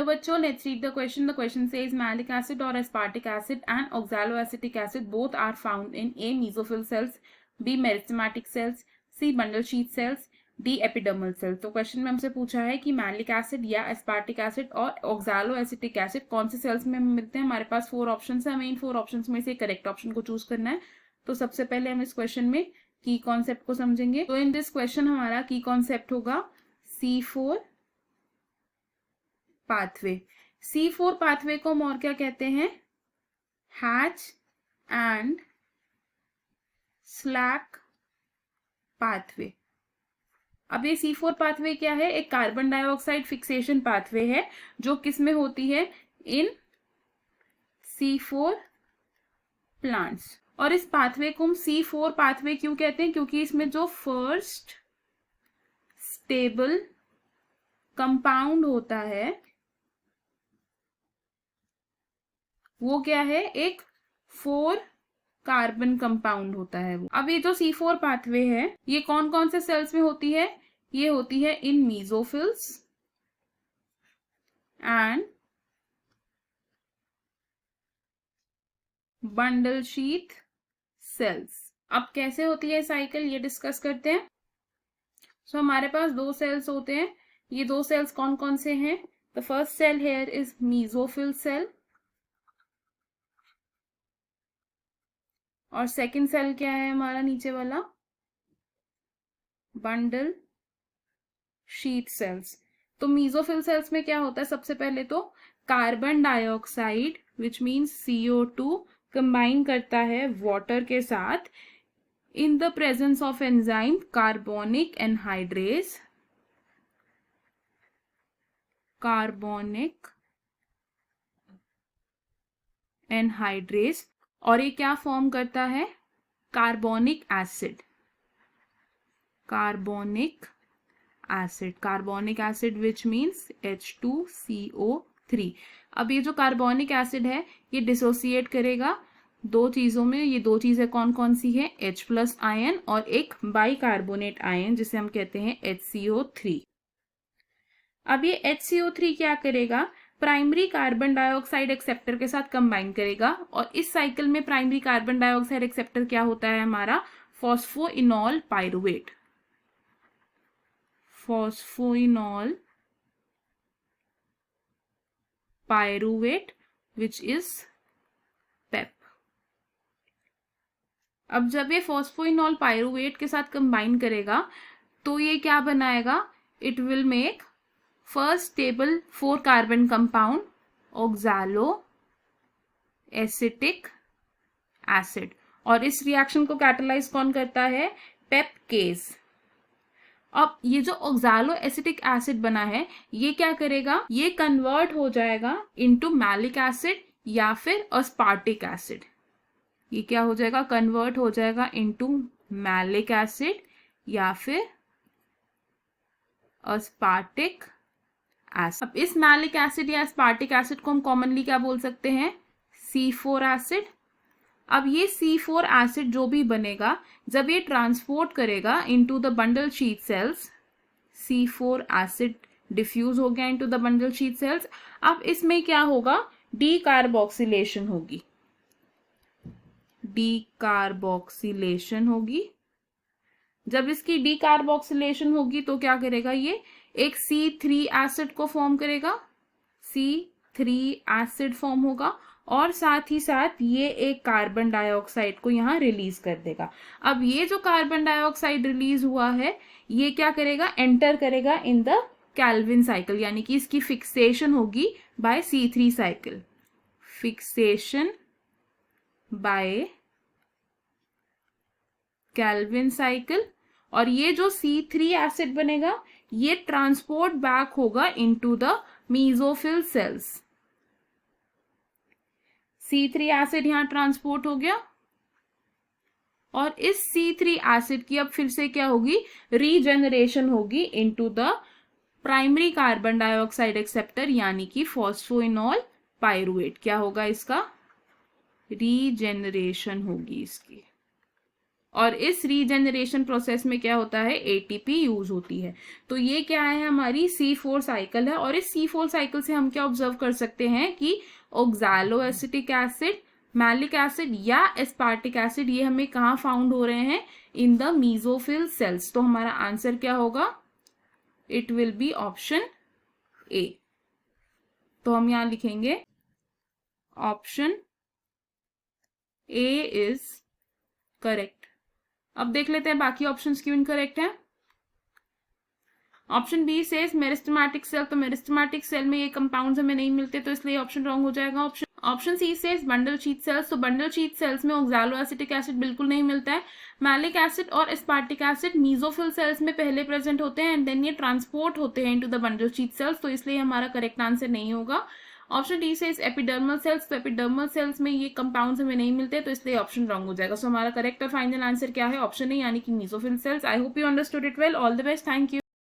बच्चों, let's read the question. The question says malic acid और aspartic acid and oxaloacetic acid both are found in A mesophyll cells, B meristematic cells, C bundle sheath cells, D epidermal cells. तो question में हमसे पूछा है कि malic acid या aspartic acid और oxaloacetic acid कौन से सेल्स में मिलते हैं. हमारे पास 4 ऑप्शन है, हमें इन 4 ऑप्शन में से करेक्ट ऑप्शन को चूज करना है. तो सबसे पहले हम इस क्वेश्चन में की कॉन्सेप्ट को समझेंगे. तो इन दिस क्वेश्चन हमारा की कॉन्सेप्ट होगा C4 पाथवे. C4 पाथवे को हम और क्या कहते हैं? Hatch and slack pathway. अब ये C4 पाथवे क्या है? एक कार्बन डाइऑक्साइड फिक्सेशन पाथवे है जो किस में होती है? इन C4 प्लांट्स. और इस पाथवे को हम C4 पाथवे क्यों कहते हैं? क्योंकि इसमें जो फर्स्ट स्टेबल कंपाउंड होता है वो क्या है? एक 4 कार्बन कंपाउंड होता है वो. अब ये जो C4 पाथवे है ये कौन कौन से सेल्स में होती है? ये होती है इन मीजोफिल्स एंड बंडल शीथ सेल्स. अब कैसे होती है साइकिल ये डिस्कस करते हैं. सो हमारे पास 2 सेल्स होते हैं. ये 2 सेल्स कौन कौन से हैं? The first cell here is mesophyll cell और सेकंड सेल क्या है हमारा नीचे वाला? Bundle sheath cells. तो मीजोफिल सेल्स में क्या होता है? सबसे पहले तो carbon dioxide which means CO2 combine करता है वाटर के साथ in the presence of enzyme carbonic anhydrase. Carbonic anhydrase. और ये क्या फॉर्म करता है? Carbonic acid. Carbonic acid. Carbonic acid which means H2CO3. अब ये जो कार्बोनिक एसिड है ये डिसोसिएट करेगा 2 चीजों में. ये 2 चीजें कौन कौन सी है? H+ आयन और एक बाइकार्बोनेट आयन जिसे हम कहते हैं HCO3. अब ये HCO3 क्या करेगा? प्राइमरी कार्बन डाइऑक्साइड एक्सेप्टर के साथ कंबाइन करेगा. और इस साइकिल में प्राइमरी कार्बन डाइऑक्साइड एक्सेप्टर क्या होता है हमारा? Phosphoenol pyruvate. Phosphoenol pyruvate which is PEP. अब जब ये फॉस्फोइनॉल पाइरुवेट के साथ कंबाइन करेगा तो ये क्या बनाएगा? It will make first stable 4 carbon compound oxalo acetic acid. और इस रिएक्शन को कैटालाइज कौन करता है? पेपकेज. अब ये जो ऑक्सैलो एसिटिक एसिड बना है ये क्या करेगा? ये कन्वर्ट हो जाएगा इनटू मैलिक एसिड या फिर अस्पार्टिक एसिड. ये क्या हो जाएगा? कन्वर्ट हो जाएगा इनटू मैलिक एसिड या फिर अस्पार्टिक एसिड. अब इस मैलिक एसिड या एस्पार्टिक एसिड को हम कॉमनली क्या बोल सकते हैं? C4 acid. अब ये C4 एसिड जो भी बनेगा जब ये ट्रांसपोर्ट करेगा into the bundle sheath cells, C4 acid diffuse हो गया into the bundle sheath cells. अब इसमें क्या होगा? डीकार्बोक्सिलेशन होगी. डीकार्बोक्सिलेशन होगी. जब इसकी डीकार्बोक्सिलेशन होगी तो क्या करेगा? ये एक C3 एसिड को फॉर्म करेगा. C3 एसिड फॉर्म होगा और साथ ही साथ ये एक कार्बन डाइऑक्साइड को यहाँ रिलीज कर देगा. अब ये जो कार्बन डाइऑक्साइड रिलीज हुआ है ये क्या करेगा? एंटर करेगा इन द कैल्विन साइकिल. यानी कि इसकी फिक्सेशन होगी by C3 cycle. Fixation by Calvin cycle. और ये जो C3 एसिड बनेगा ये ट्रांसपोर्ट बैक होगा into the mesophyll cells. C3 acid यहां ट्रांसपोर्ट हो गया और इस C3 एसिड की अब फिर से क्या होगी? रीजेनरेशन होगी into the primary carbon dioxide acceptor यानी कि फॉस्फोइनॉल पाइरुवेट. क्या होगा इसका? रीजेनरेशन होगी इसकी. और इस रीजेनरेशन प्रोसेस में क्या होता है, एटीपी यूज होती है। तो ये क्या है, हमारी C4 साइकिल है। और इस C4 साइकिल से हम क्या ऑब्जर्व कर सकते हैं कि oxalo acetic acid, maleic acid या एस्पार्टिक एसिड ये हमें कहाँ फाउंड हो रहे हैं, इन द मीजोफिल सेल्स। तो हमारा आंसर क्या होगा, it will be option A. तो हम यहां लिखेंगे ऑप्शन ए इज करेक्ट। अब देख लेते हैं बाकी ऑप्शंस क्यों इनकरेक्ट हैं। Option B says meristematic cell, तो मेरिस्टेमेटिक सेल में ये कंपाउंड्स हमें नहीं मिलते, तो इसलिए ऑप्शन रॉन्ग हो जाएगा। Option she says bundle sheath cells, तो बंडल शीथ सेल्स में ऑक्सैलो एसिटिक एसिड बिल्कुल नहीं मिलता है। मैलिक एसिड और एस्पार्टिक एसिड मीजोफिल सेल्स में पहले प्रेजेंट होते हैं एंड देन ये ट्रांसपोर्ट होते हैं into the bundle sheath cells, तो इसलिए हमारा करेक्ट आंसर नहीं होगा। Option D says epidermal cells, तो एपिडर्मल सेल्स में ये कंपाउंड्स हमें नहीं मिलते, तो इसलिए ऑप्शन रॉन्ग हो जाएगा। सो हमारा करेक्ट और फाइनल आंसर क्या है, ऑप्शन ए यानी कि mesophyll cells. I hope you understood it well. All the best, thank you.